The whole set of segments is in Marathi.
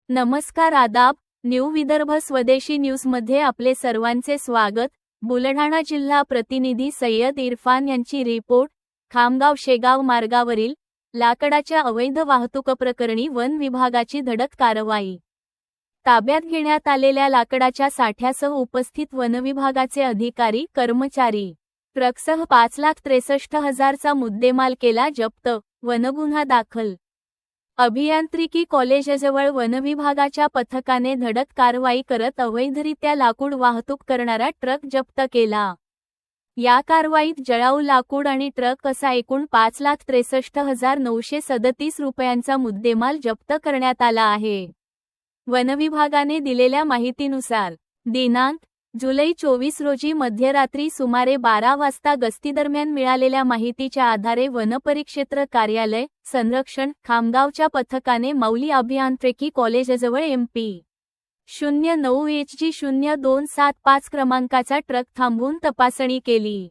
नमस्कार आदाब, न्यू विदर्भ स्वदेशी न्यूजमध्ये आपले सर्वांचे स्वागत। बुलढाणा जिल्हा प्रतिनिधी सय्यद इरफान यांची रिपोर्ट। खामगाव शेगाव मार्गावरील लाकडाच्या अवैध वाहतुकीप्रकरणी वन विभागाची धडक कारवाई। ताब्यात घेण्यात आलेल्या लाकडाच्या साठ्यासह उपस्थित वनविभागाचे अधिकारी कर्मचारी ट्रकसह 5,63,000चा मुद्देमाल केला जप्त। वनगुन्हा दाखल। अभियांत्रिकी कॉलेजजवळ वनविभागाच्या पथकाने धडक कारवाई करत अवैधरित्या लाकूड वाहतूक करणारा ट्रक जप्त केला। या कारवाईत जळाऊ लाकूड आणि ट्रक असा एकूण 5,63,937 रुपयांचा मुद्देमाल जप्त करण्यात आला आहे। वनविभागाने दिलेल्या माहितीनुसार दिनांक जुलै 24 रोजी मध्यरात्री सुमारे 12 वाजता गस्तीदरम्यान मिळालेल्या माहितीच्या आधारे वनपरिक्षेत्र कार्यालय संरक्षण खामगावच्या पथकाने मौली अभियांत्रिकी कॉलेजजवळ MP 09HG 0275 क्रमांकाचा ट्रक थांबवून तपासणी केली।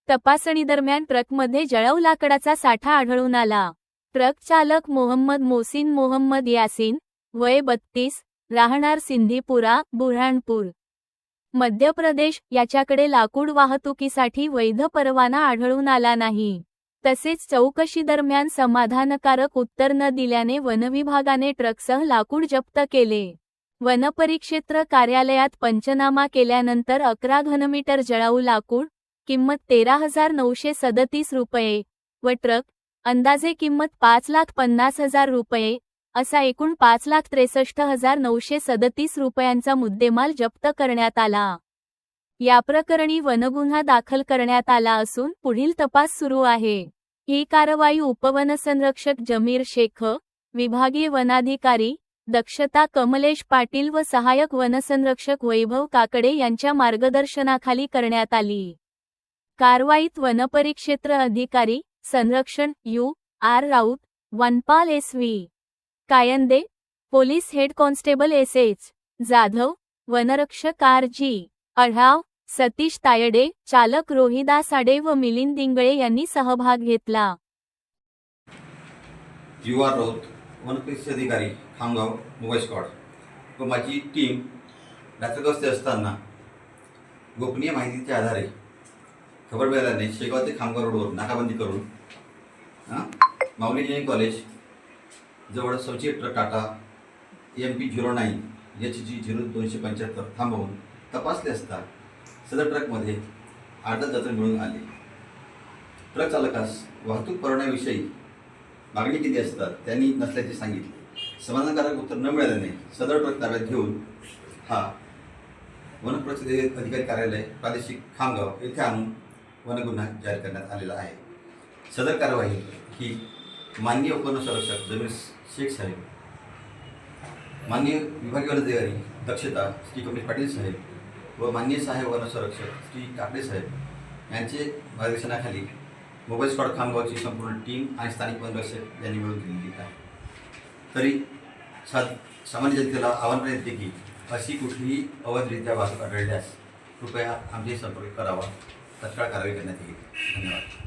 तपासणीदरम्यान ट्रकमध्ये जळाऊ लाकडाचा साठा आढळून आला। ट्रक चालक मोहम्मद मोहसिन मोहम्मद यासीन, वय 32, राहणार सिंधीपुरा बुऱ्हाणपूर, मध्य प्रदेश याच्याकडे लाकूड वाहतुकीसाठी वैध परवाना आढळून आला नाही। तसेच चौकशी दरम्यान समाधानकारक उत्तर न दिल्याने वनविभागाने ट्रकसह लाकूड जप्त केले। वनपरिक्षेत्र कार्यालयात पंचनामा केल्यानंतर 11 घनमीटर जळाऊ लाकूड किंमत 13,937 रुपये व ट्रक अंदाजे किंमत 5,50,000 रुपये असा एकूण 5,63,937 रुपयांचा मुद्देमाल जप्त करण्यात आला। या प्रकरणी वनगुन्हा दाखल करण्यात आला असून पुढील तपास सुरू आहे। ही कारवाई उपवनसंरक्षक जमीर शेख, विभागीय वनाधिकारी दक्षता कमलेश पाटील व सहायक वनसंरक्षक वैभव काकडे यांच्या मार्गदर्शनाखाली करण्यात आली। कारवाईत वनपरिक्षेत्र अधिकारी संरक्षण U.R. राऊत, वनपाल SV Kayande, police head constable S.H. Jadhav, वनरक्षक R.G. अढाव, सतीश तायडे, चालक रोहिदास आडे व मिलिंद दिंगळे यांनी सहभाग घेतला। U.R. राऊत, वनपरिक्षेत्र अधिकारी खामगाव मोबाईल स्क्वॉड व माझी टीम रात्रगस्ती असताना गोपनीय माहितीच्या आधारे खबर मिळाल्याने शेगाव ते खामगाव रोडवर नाकाबंदी करून माऊली इंजिनिअरिंग कॉलेज जवळ सवची ट्रक टाटा MP 09 HG 0275 थांबवून तपासले असता सदर ट्रकमध्ये 8 जत्र मिळून आले। ट्रक चालकास वाहतूक परवान्याविषयी मागणी केली असता त्यांनी नसल्याचे सांगितले। समाधानकारक उत्तर न मिळाल्याने सदर ट्रक ताब्यात घेऊन हा वनपरिक्षेत्र अधिकारी कार्यालय प्रादेशिक खामगाव येथे आणून वनगुन्हा जाहीर करण्यात आलेला आहे। सदर कारवाई ही माननीय उपवनसंरक्षक जमीर शेख साहेब, माननीय विभागीय वनाधिकारी दक्षता श्री कमलेश पाटील साहेब व माननीय सहाय्यक वनसंरक्षक श्री काकडे साहेब यांचे मार्गदर्शनाखाली मोबाईल स्क्वॉड खामगावची संपूर्ण टीम आणि स्थानिक वनरक्षक यांनी मिळून दिलेली आहे। तरी सामान्य जनतेला आवाहन करण्यात येते की अशी कुठलीही अवैधरित्या वाहतूक आढळल्यास कृपया आमचे संपर्क करावा, तत्काळ कारवाई करण्यात येईल। धन्यवाद।